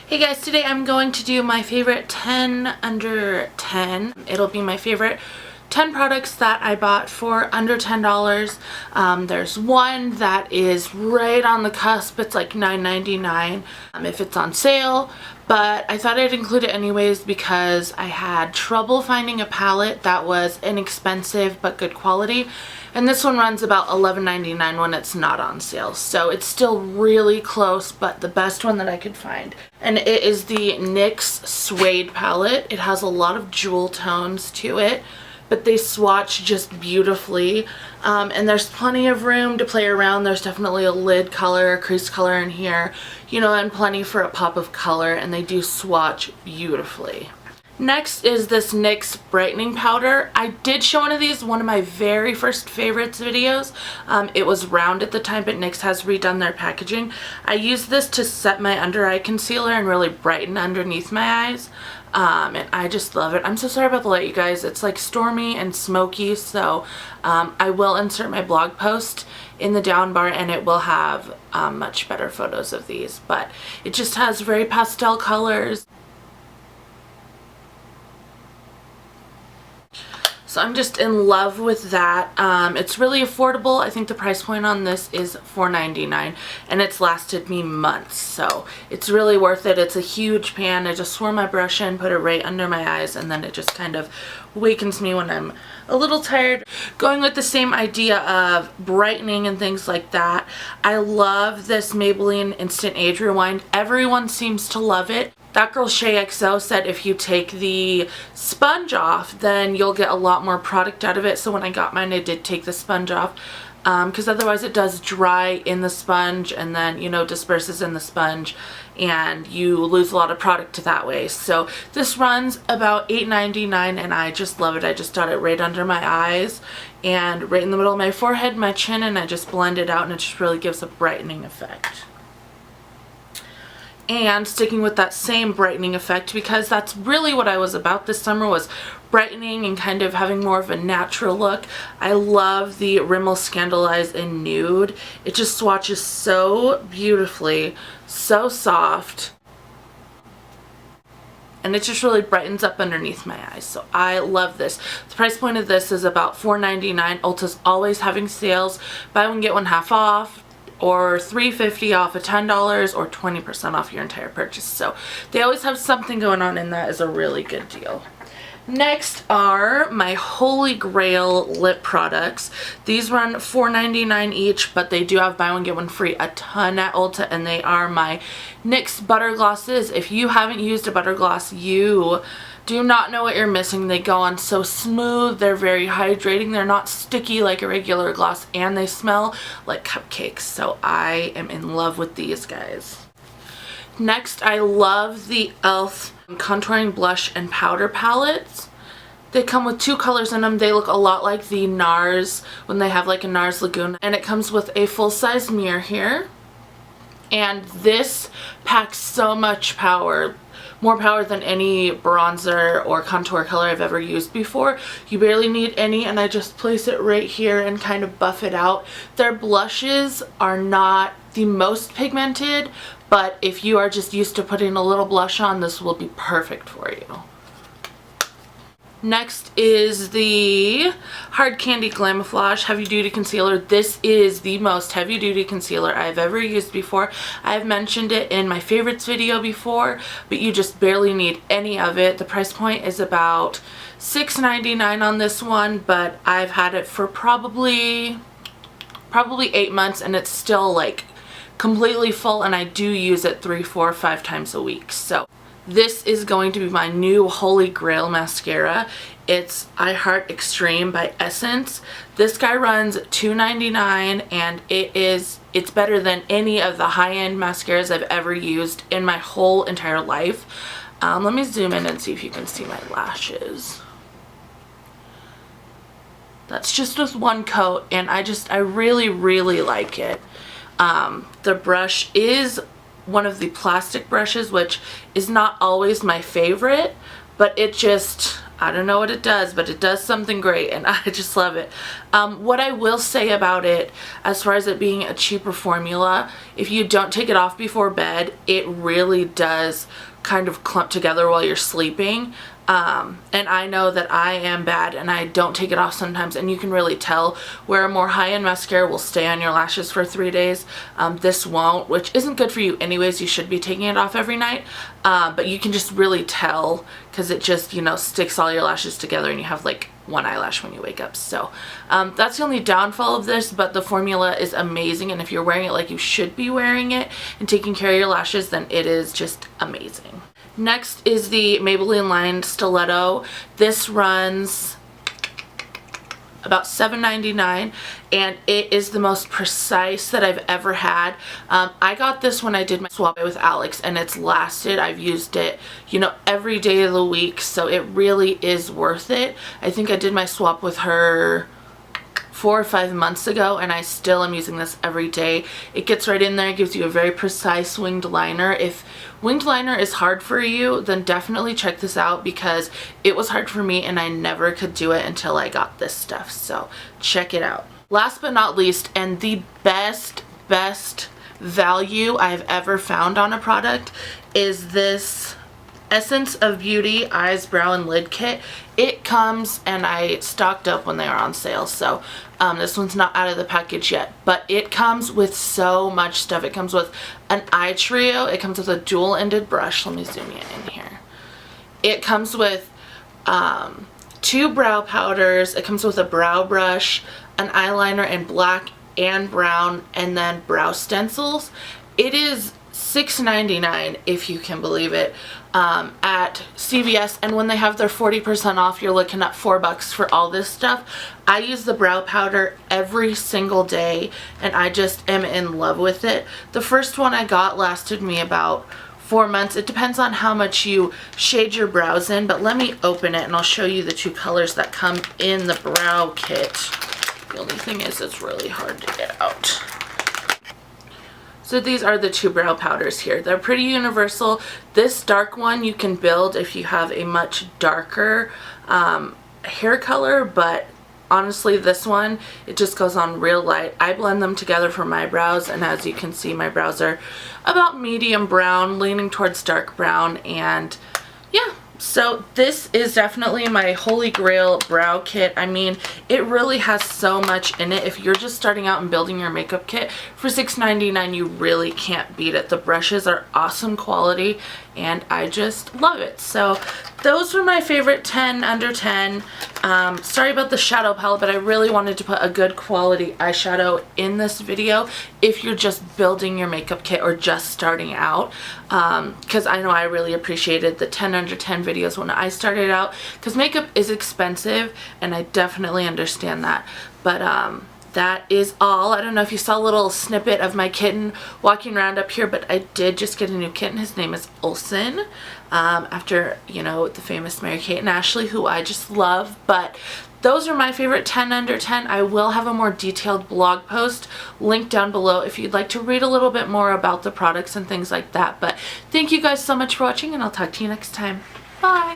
Hey guys, today I'm going to do my favorite 10 under 10. It'll be my favorite 10 products that I bought for under $10. There's one that is right on the cusp. It's like $9.99 if it's on sale, but I thought I'd include it anyways because I had trouble finding a palette that was inexpensive but good quality. And this one runs about $11.99 when it's not on sale. So it's still really close, but the best one that I could find. And it is the NYX Suede palette. It has a lot of jewel tones to it, but they swatch just beautifully. And there's plenty of room to play around. There's definitely a lid color, a crease color in here, you know, and plenty for a pop of color, and they do swatch beautifully. Next is this NYX Brightening Powder. I did show one of these, one of my very first favorites videos. It was round at the time, but NYX has redone their packaging. I used this to set my under eye concealer and really brighten underneath my eyes. And I just love it. I'm so sorry about the light, you guys. It's like stormy and smoky, so I will insert my blog post in the down bar and it will have much better photos of these. But it just has very pastel colors. So I'm just in love with that. It's really affordable. I think the price point on this is $4.99 and it's lasted me months. So it's really worth it. It's a huge pan. I just swirl my brush in, put it right under my eyes, and then it just kind of wakens me when I'm a little tired. Going with the same idea of brightening and things like that, I love this Maybelline Instant Age Rewind. Everyone seems to love it. That girl xoxo said if you take the sponge off, then you'll get a lot more product out of it. So when I got mine, I did take the sponge off because otherwise it does dry in the sponge and then, you know, disperses in the sponge and you lose a lot of product that way. So this runs about $8.99 and I just love it. I just dot it right under my eyes and right in the middle of my forehead, my chin, and I just blend it out and it just really gives a brightening effect. And sticking with that same brightening effect, because that's really what I was about this summer, was brightening and kind of having more of a natural look. I love the Rimmel Scandaleyes in Nude. It just swatches so beautifully, so soft, and it just really brightens up underneath my eyes. So I love this. The price point of this is about $4.99. Ulta's always having sales. Buy one, get one half off, or $3.50 off of $10, or 20% off your entire purchase. So they always have something going on, and that is a really good deal. Next are my holy grail lip products. These run $4.99 each, but they do have buy one get one free a ton at Ulta, and they are my NYX butter glosses. If you haven't used a butter gloss, you do not know what you're missing. They go on so smooth, they're very hydrating, they're not sticky like a regular gloss, and they smell like cupcakes. So I am in love with these guys. Next, I love the e.l.f. contouring blush and powder palettes. They come with two colors in them. They look a lot like the NARS when they have like a NARS Lagoon, and it comes with a full-size mirror here. And this packs so much power. More power than any bronzer or contour color I've ever used before. You barely need any, and I just place it right here and kind of buff it out. Their blushes are not the most pigmented, but if you are just used to putting a little blush on, this will be perfect for you. Next is the Hard Candy Glamouflage Heavy Duty Concealer. This is the most heavy duty concealer I've ever used before. I've mentioned it in my favorites video before, but you just barely need any of it. The price point is about $6.99 on this one, but I've had it for probably 8 months and it's still like completely full, and I do use it 3, 4, 5 times a week. So this is going to be my new holy grail mascara. It's I Heart Extreme by Essence. This guy runs $2.99 and it's better than any of the high-end mascaras I've ever used in my whole entire life. Let me zoom in and see if you can see my lashes. That's just with one coat, and I really, really like it. The brush is one of the plastic brushes, which is not always my favorite, but it just, I don't know what it does, but it does something great, and I just love it. What I will say about it, as far as it being a cheaper formula, if you don't take it off before bed, it really does kind of clump together while you're sleeping. And I know that I am bad and I don't take it off sometimes, and you can really tell where a more high-end mascara will stay on your lashes for 3 days. This won't, which isn't good for you anyways. You should be taking it off every night, but you can just really tell because it just, you know, sticks all your lashes together and you have like one eyelash when you wake up. So that's the only downfall of this, but the formula is amazing, and if you're wearing it like you should be wearing it and taking care of your lashes, then it is just amazing. Next is the Maybelline Line Stiletto. This runs about $7.99, and it is the most precise that I've ever had. I got this when I did my swap with Alex, and it's lasted. I've used it, you know, every day of the week, so it really is worth it. I think I did my swap with her 4 or 5 months ago, and I still am using this every day. It gets right in there, gives you a very precise winged liner. If winged liner is hard for you, then definitely check this out, because it was hard for me and I never could do it until I got this stuff. So check it out. Last but not least, and the best value I've ever found on a product, is this Essence of Beauty Eyes, Brow, and Lid Kit. It comes, and I stocked up when they were on sale, so this one's not out of the package yet, but it comes with so much stuff. It comes with an eye trio. It comes with a dual-ended brush. Let me zoom you in here. It comes with 2 brow powders. It comes with a brow brush, an eyeliner in black and brown, and then brow stencils. It is $6.99, if you can believe it, at CVS, and when they have their 40% off, you're looking at $4 for all this stuff. I use the brow powder every single day, and I just am in love with it. The first one I got lasted me about 4 months. It depends on how much you shade your brows in, but let me open it and I'll show you the 2 colors that come in the brow kit. The only thing is it's really hard to get out. So these are the 2 brow powders here. They're pretty universal. This dark one you can build if you have a much darker hair color, but honestly this one, it just goes on real light. I blend them together for my brows, and as you can see, my brows are about medium brown, leaning towards dark brown, and yeah. So this is definitely my holy grail brow kit. I mean, it really has so much in it. If you're just starting out and building your makeup kit for $6.99, you really can't beat it. The brushes are awesome quality, and I just love it. So those were my favorite 10 under 10. Sorry about the shadow palette, but I really wanted to put a good quality eyeshadow in this video if you're just building your makeup kit or just starting out, because I know I really appreciated the 10 under 10 videos when I started out, because makeup is expensive, and I definitely understand that. But that is all. I don't know if you saw a little snippet of my kitten walking around up here, but I did just get a new kitten. His name is Olsen, after, you know, the famous Mary-Kate and Ashley, who I just love. But those are my favorite 10 under 10. I will have a more detailed blog post linked down below if you'd like to read a little bit more about the products and things like that. But thank you guys so much for watching, and I'll talk to you next time. Bye!